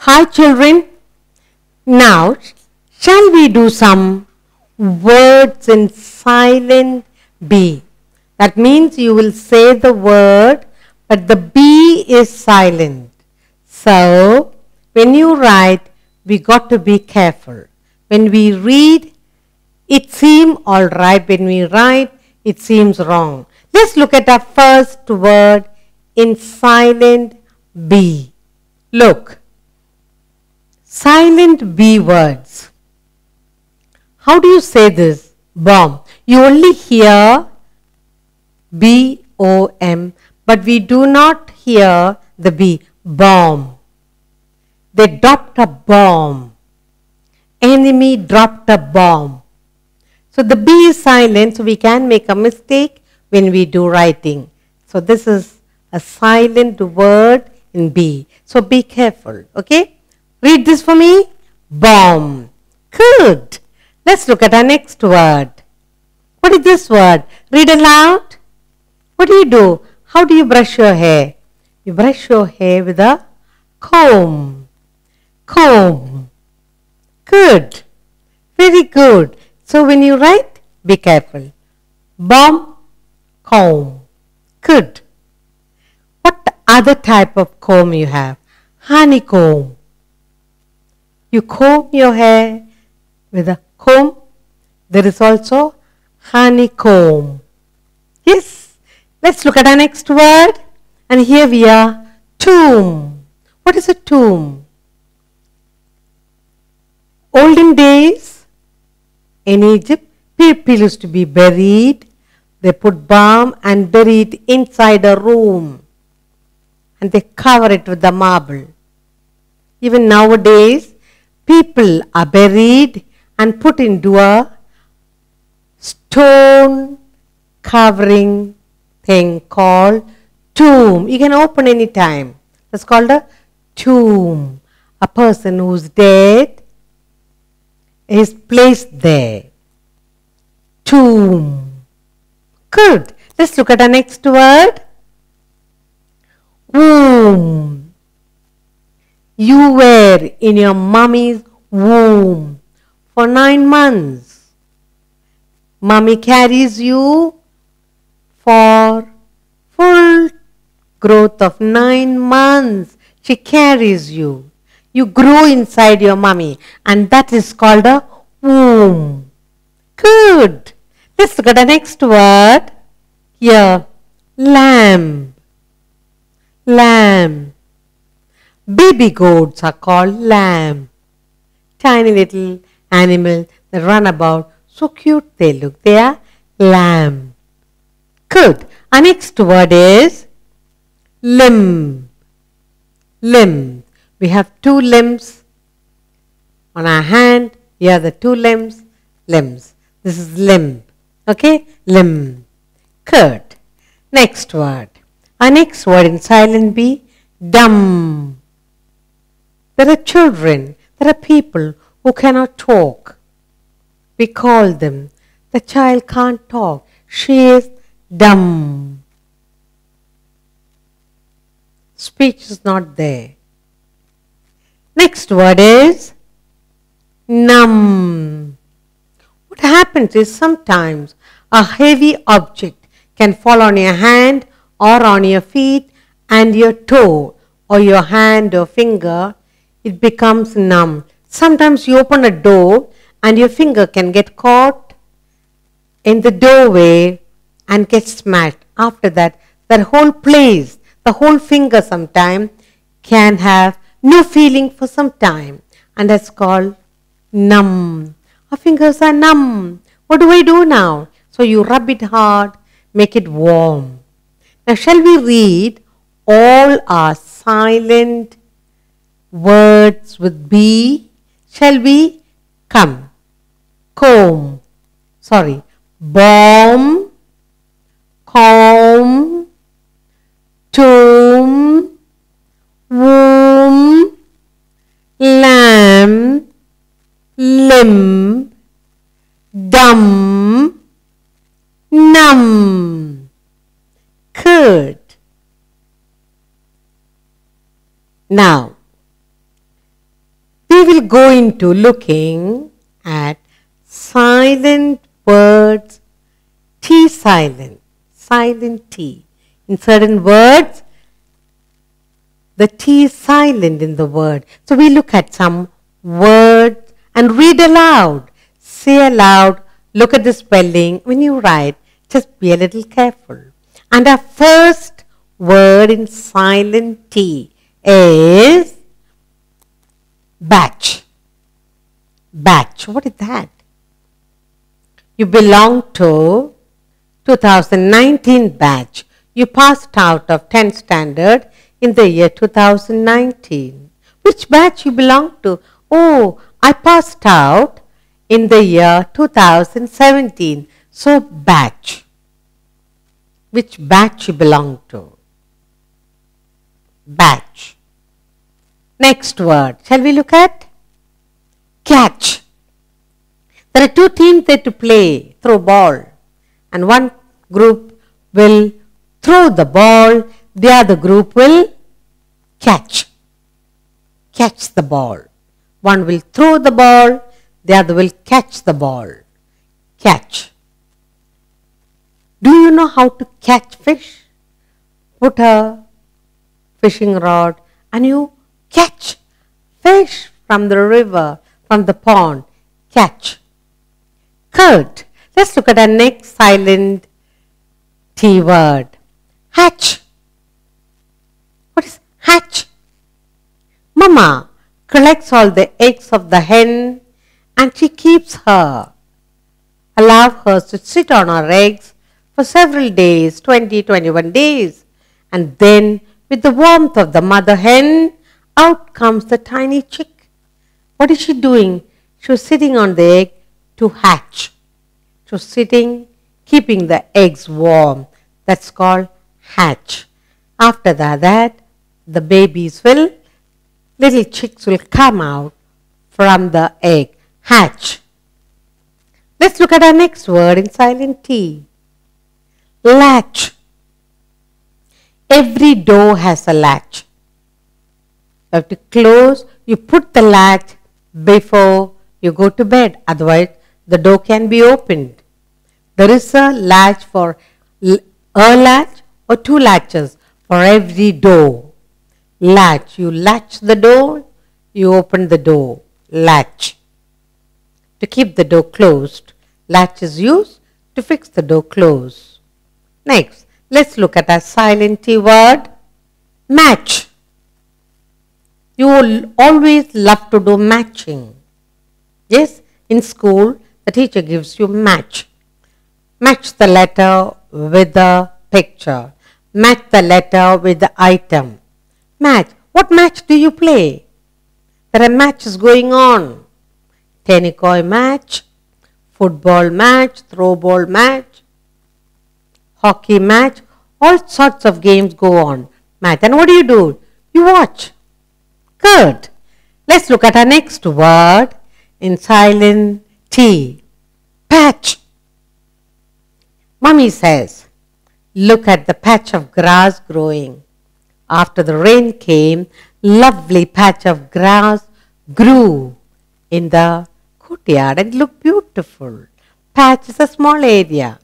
Hi children, now shall we do some words in silent B? That means you will say the word but the B is silent. So when you write, we got to be careful. When we read, it seems alright. When we write, it seems wrong. Let's look at our first word in silent B. Look. Silent B words. How do you say this? Bomb. You only hear B-O-M, but we do not hear the B. Bomb. They dropped a bomb. Enemy dropped a bomb. So the B is silent, so we can make a mistake when we do writing. So this is a silent word in B. So be careful, okay? Read this for me. Bomb. Good. Let's look at our next word. What is this word? Read aloud. What do you do? How do you brush your hair? You brush your hair with a comb. Comb. Good. Very good. So when you write, be careful. Bomb, comb. Good. What other type of comb you have? Honeycomb. You comb your hair with a comb. There is also honeycomb. Yes. Let's look at our next word. And here we are. Tomb. What is a tomb? Olden days, in Egypt, people used to be buried. They put balm and buried inside a room. And they cover it with the marble. Even nowadays, people are buried and put into a stone covering thing called tomb. You can open any time. That's called a tomb. A person who's dead is placed there. Tomb. Good. Let's look at our next word. Womb. You were in your mommy's womb for 9 months. Mommy carries you for full growth of 9 months. She carries you. You grow inside your mommy, and that is called a womb. Good. Let's look at the next word. Here, lamb. Lamb. Baby goats are called lamb. Tiny little animals that run about. So cute they look. They are lamb. Good. Our next word is limb. Limb. We have 2 limbs on our hand. Here are the 2 limbs. Limbs. This is limb. Okay? Limb. Good. Next word. Our next word in silent B, dumb. There are children, there are people who cannot talk. We call them. The child can't talk. She is dumb. Speech is not there. Next word is numb. What happens is sometimes a heavy object can fall on your hand or on your feet and your toe or your hand or finger. It becomes numb. Sometimes you open a door and your finger can get caught in the doorway and get smashed. After that, that whole place, the whole finger sometime can have no feeling for some time, and that's called numb. Our fingers are numb. What do I do now? So you rub it hard, make it warm. Now shall we read all our silent words with B? Shall we? Come. Comb. Sorry. Bomb. Comb. Tomb. Womb. Lamb. Limb. Dumb. Numb. Good. Now, will go into looking at silent words, T silent, silent T. In certain words, the T is silent in the word. So we look at some words and read aloud. Say aloud, look at the spelling. When you write, just be a little careful. And our first word in silent T is batch. Batch. What is that? You belong to 2019 batch. You passed out of 10th standard in the year 2019. Which batch you belong to? Oh, I passed out in the year 2017. So batch. Which batch you belong to? Batch. Next word. Shall we look at? Catch. There are two teams there to play, throw ball. And one group will throw the ball, the other group will catch. Catch the ball. One will throw the ball, the other will catch the ball. Catch. Do you know how to catch fish? Put a fishing rod and you catch fish from the river, from the pond. Catch. Curd. Let's look at our next silent T word. Hatch. What is hatch? Mama collects all the eggs of the hen and she keeps her. Allow her to sit on her eggs for several days, 20, 21 days. And then with the warmth of the mother hen, out comes the tiny chick. What is she doing? She was sitting on the egg to hatch. She was sitting, keeping the eggs warm. That's called hatch. After that, the babies will, little chicks will come out from the egg. Hatch. Let's look at our next word in silent T. Latch. Every door has a latch. You have to close, you put the latch before you go to bed. Otherwise, the door can be opened. There is a latch for a latch or two latches for every door. Latch. You latch the door, you open the door. Latch. To keep the door closed. Latch is used to fix the door closed. Next, let's look at our silent T word. Match. You will always love to do matching. Yes, in school, the teacher gives you match. Match the letter with the picture. Match the letter with the item. Match. What match do you play? There are matches going on. Tennis match, football match, throw ball match, hockey match, all sorts of games go on. Match. And what do? You watch. Good. Let's look at our next word in silent T. Patch. Mummy says, look at the patch of grass growing. After the rain came, lovely patch of grass grew in the courtyard and looked beautiful. Patch is a small area.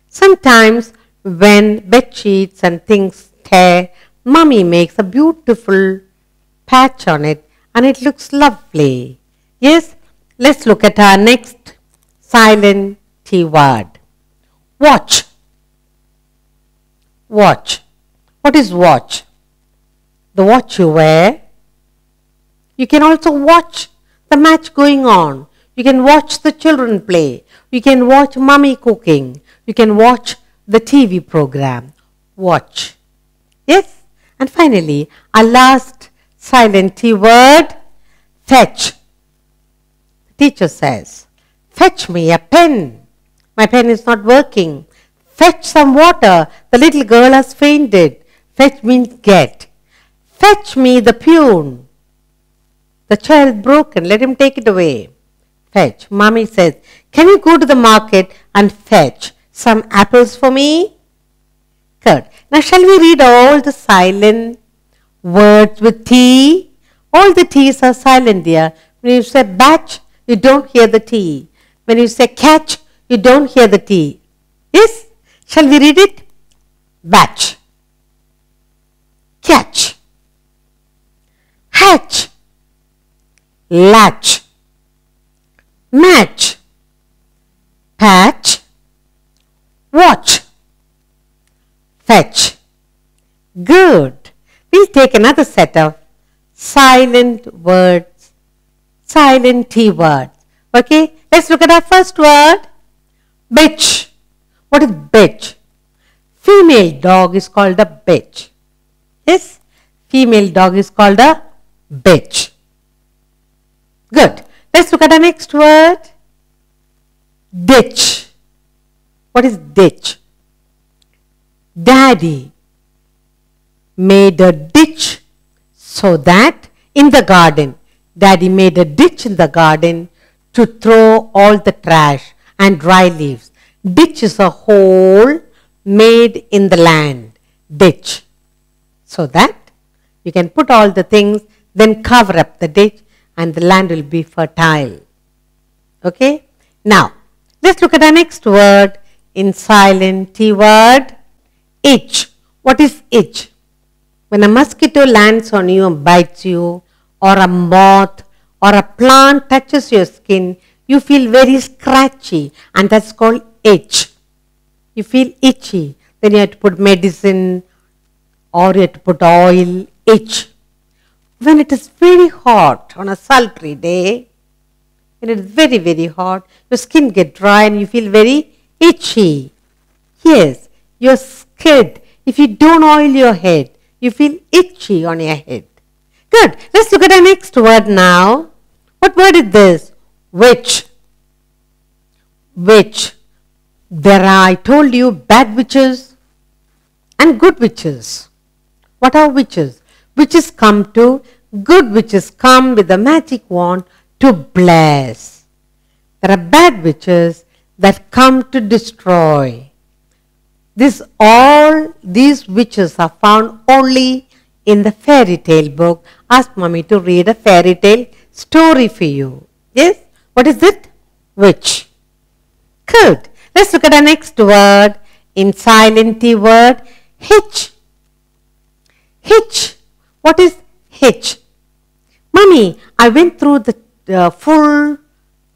Sometimes when bed sheets and things tear, Mummy makes a beautiful patch on it and it looks lovely. Yes, let's look at our next silent T word. Watch. Watch. What is watch? The watch you wear. You can also watch the match going on. You can watch the children play. You can watch Mummy cooking. You can watch the TV program. Watch. Yes? And finally, our last silent T word, fetch. The teacher says, fetch me a pen. My pen is not working. Fetch some water. The little girl has fainted. Fetch means get. Fetch me the pune. The chair is broken. Let him take it away. Fetch. Mommy says, can you go to the market and fetch some apples for me? Good. Now shall we read all the silent words with T? All the T's are silent, dear. When you say batch, you don't hear the T. When you say catch, you don't hear the T. Yes? Shall we read it? Batch, catch, hatch, latch, match, patch, watch, fetch. Good. We'll take another set of silent words, silent T words. Okay, let's look at our first word, bitch. What is bitch? Female dog is called a bitch. Yes, female dog is called a bitch. Good. Let's look at the next word, ditch. What is ditch? Daddy made a ditch so that in the garden, Daddy made a ditch in the garden to throw all the trash and dry leaves. Ditch is a hole made in the land. Ditch. So that you can put all the things, then cover up the ditch and the land will be fertile. Okay. Now, let's look at our next word in silent T word, itch. What is itch? When a mosquito lands on you and bites you, or a moth or a plant touches your skin, you feel very scratchy, and that's called itch. You feel itchy. Then you have to put medicine or you have to put oil, itch. When it is very hot on a sultry day, when it is very, very hot, your skin gets dry and you feel very itchy. Yes, your skin, if you don't oil your head, you feel itchy on your head. Good. Let's look at our next word now. What word is this? Witch. Witch. There are, I told you, bad witches and good witches. What are witches? Witches come to, good witches come with a magic wand to bless. There are bad witches that come to destroy. All these witches are found only in the fairy tale book. Ask mommy to read a fairy tale story for you. Yes? What is it? Witch. Good. Let's look at our next word in silent T word, hitch. Hitch. What is hitch? Mommy, I went through the full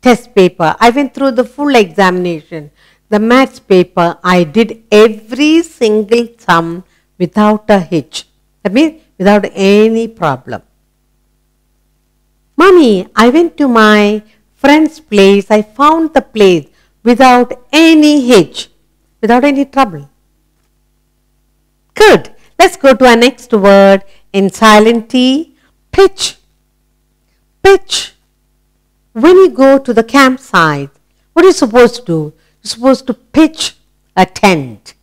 test paper. I went through the full examination. The maths paper, I did every single sum without a hitch. That means without any problem. Mommy, I went to my friend's place. I found the place without any hitch, without any trouble. Good. Let's go to our next word in silent T, pitch. Pitch. When you go to the campsite, what are you supposed to do? You're supposed to pitch a tent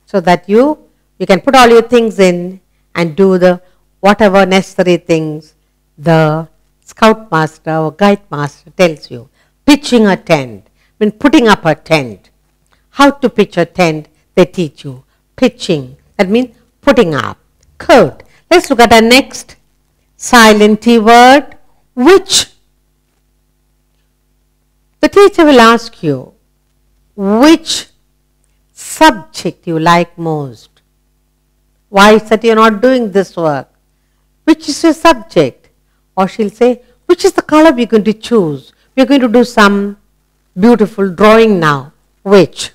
so that you can put all your things in and do the whatever necessary things the scout master or guide master tells you. Pitching a tent, when putting up a tent. How to pitch a tent, they teach you. Pitching, that means putting up. Good. Let's look at our next silent T word, which. The teacher will ask you, which subject you like most? Why is that you're not doing this work? Which is your subject? Or she'll say, which is the color we're going to choose? We're going to do some beautiful drawing now. Which?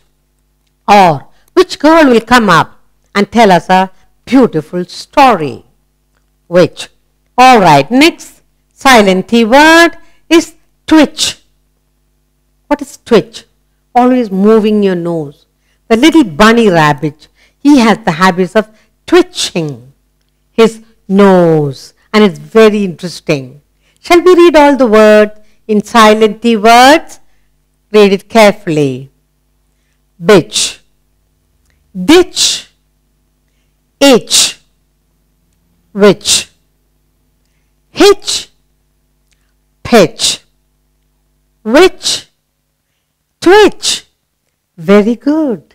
Or which girl will come up and tell us a beautiful story? Which? Alright, next silent T word is twitch. What is twitch? Always moving your nose. The little bunny rabbit, he has the habits of twitching his nose, and it's very interesting. Shall we read all the words in silent T words? Read it carefully. Bitch, ditch, itch, witch, hitch, pitch, witch, twitch. Very good.